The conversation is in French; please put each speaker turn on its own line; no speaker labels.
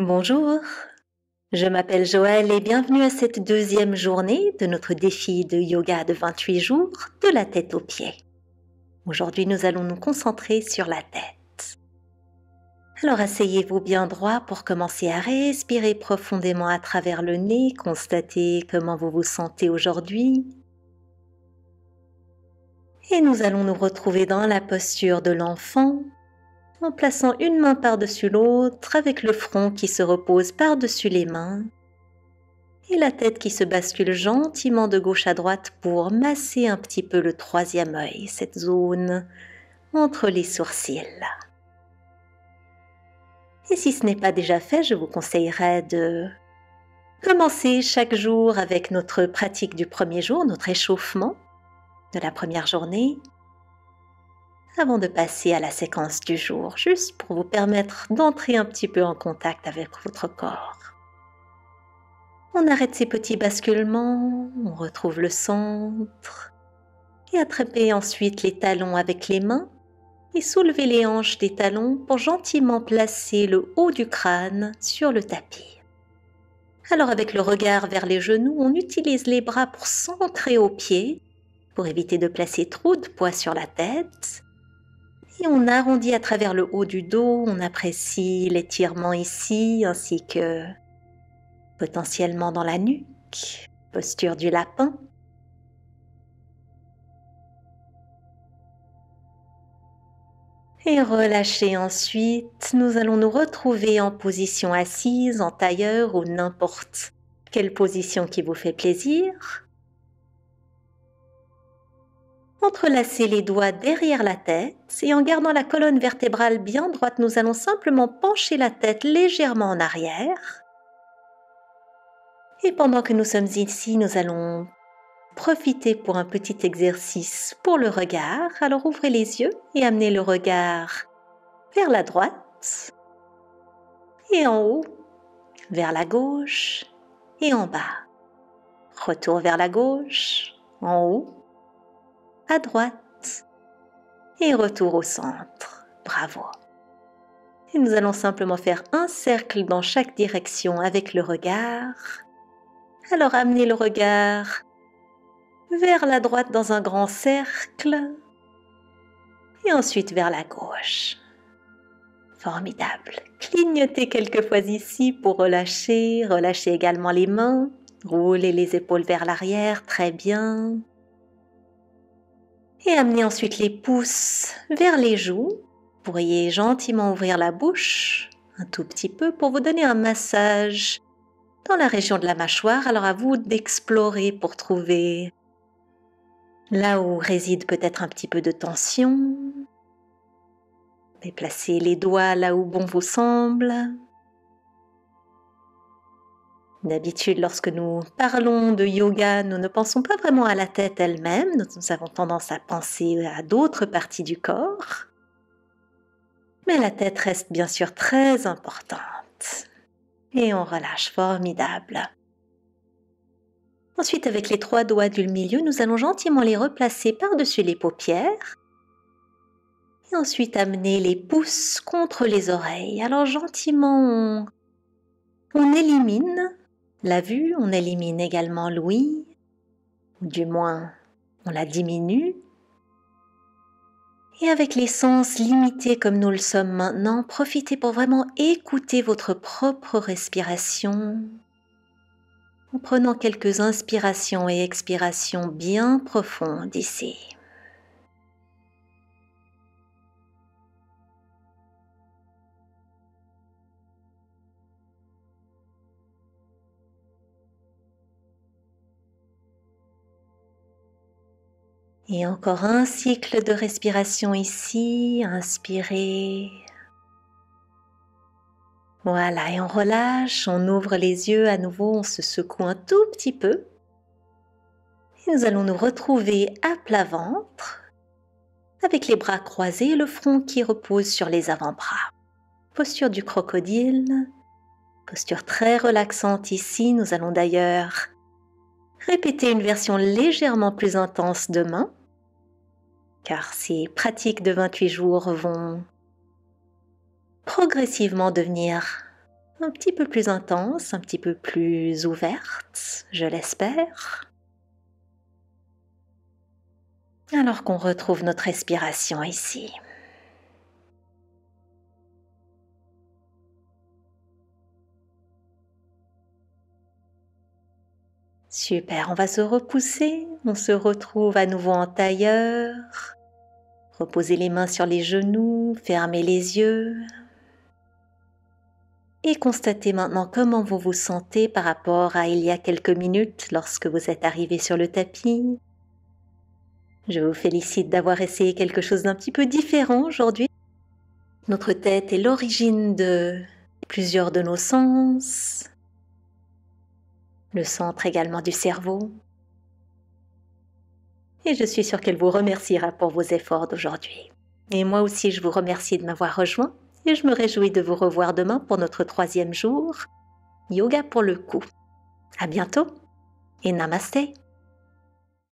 Bonjour, je m'appelle Joël et bienvenue à cette deuxième journée de notre défi de yoga de 28 jours, de la tête aux pieds. Aujourd'hui, nous allons nous concentrer sur la tête. Alors asseyez-vous bien droit pour commencer à respirer profondément à travers le nez, constatez comment vous vous sentez aujourd'hui. Et nous allons nous retrouver dans la posture de l'enfant, en plaçant une main par-dessus l'autre avec le front qui se repose par-dessus les mains et la tête qui se bascule gentiment de gauche à droite pour masser un petit peu le troisième œil, cette zone entre les sourcils. Et si ce n'est pas déjà fait, je vous conseillerais de commencer chaque jour avec notre pratique du premier jour, notre échauffement de la première journée, avant de passer à la séquence du jour, juste pour vous permettre d'entrer un petit peu en contact avec votre corps. On arrête ces petits basculements, on retrouve le centre et attrapez ensuite les talons avec les mains et soulevez les hanches des talons pour gentiment placer le haut du crâne sur le tapis. Alors avec le regard vers les genoux, on utilise les bras pour s'ancrer aux pieds, pour éviter de placer trop de poids sur la tête. Et on arrondit à travers le haut du dos, on apprécie l'étirement ici ainsi que potentiellement dans la nuque, posture du lapin. Et relâchez ensuite, nous allons nous retrouver en position assise, en tailleur ou n'importe quelle position qui vous fait plaisir. Entrelacez les doigts derrière la tête et en gardant la colonne vertébrale bien droite, nous allons simplement pencher la tête légèrement en arrière. Et pendant que nous sommes ici, nous allons profiter pour un petit exercice pour le regard. Alors ouvrez les yeux et amenez le regard vers la droite et en haut, vers la gauche et en bas. Retour vers la gauche, en haut, à droite et retour au centre. Bravo. Et nous allons simplement faire un cercle dans chaque direction avec le regard. Alors amenez le regard vers la droite dans un grand cercle et ensuite vers la gauche. Formidable. Clignotez quelques fois ici pour relâcher. Relâchez également les mains. Roulez les épaules vers l'arrière. Très bien. Et amenez ensuite les pouces vers les joues. Vous pourriez gentiment ouvrir la bouche un tout petit peu pour vous donner un massage dans la région de la mâchoire. Alors à vous d'explorer pour trouver là où réside peut-être un petit peu de tension. Et placez les doigts là où bon vous semble. D'habitude, lorsque nous parlons de yoga, nous ne pensons pas vraiment à la tête elle-même. Nous avons tendance à penser à d'autres parties du corps. Mais la tête reste bien sûr très importante. Et on relâche, formidable. Ensuite, avec les 3 doigts du milieu, nous allons gentiment les replacer par-dessus les paupières. Et ensuite, amener les pouces contre les oreilles. Alors gentiment, on élimine la vue, on élimine également l'ouïe, ou du moins, on la diminue. Et avec les sens limités comme nous le sommes maintenant, profitez pour vraiment écouter votre propre respiration en prenant quelques inspirations et expirations bien profondes ici. Et encore un cycle de respiration ici, inspirez. Voilà, et on relâche, on ouvre les yeux à nouveau, on se secoue un tout petit peu. Et nous allons nous retrouver à plat ventre, avec les bras croisés et le front qui repose sur les avant-bras. Posture du crocodile, posture très relaxante ici. Nous allons d'ailleurs répéter une version légèrement plus intense demain, car ces pratiques de 28 jours vont progressivement devenir un petit peu plus intense, un petit peu plus ouverte, je l'espère. Alors qu'on retrouve notre respiration ici. Super, on va se repousser, on se retrouve à nouveau en tailleur. Reposez les mains sur les genoux, fermez les yeux. Et constatez maintenant comment vous vous sentez par rapport à il y a quelques minutes lorsque vous êtes arrivé sur le tapis. Je vous félicite d'avoir essayé quelque chose d'un petit peu différent aujourd'hui. Notre tête est l'origine de plusieurs de nos sens, le centre également du cerveau. Et je suis sûre qu'elle vous remerciera pour vos efforts d'aujourd'hui. Et moi aussi, je vous remercie de m'avoir rejoint et je me réjouis de vous revoir demain pour notre 3e jour, Yoga pour le cou. À bientôt et Namasté.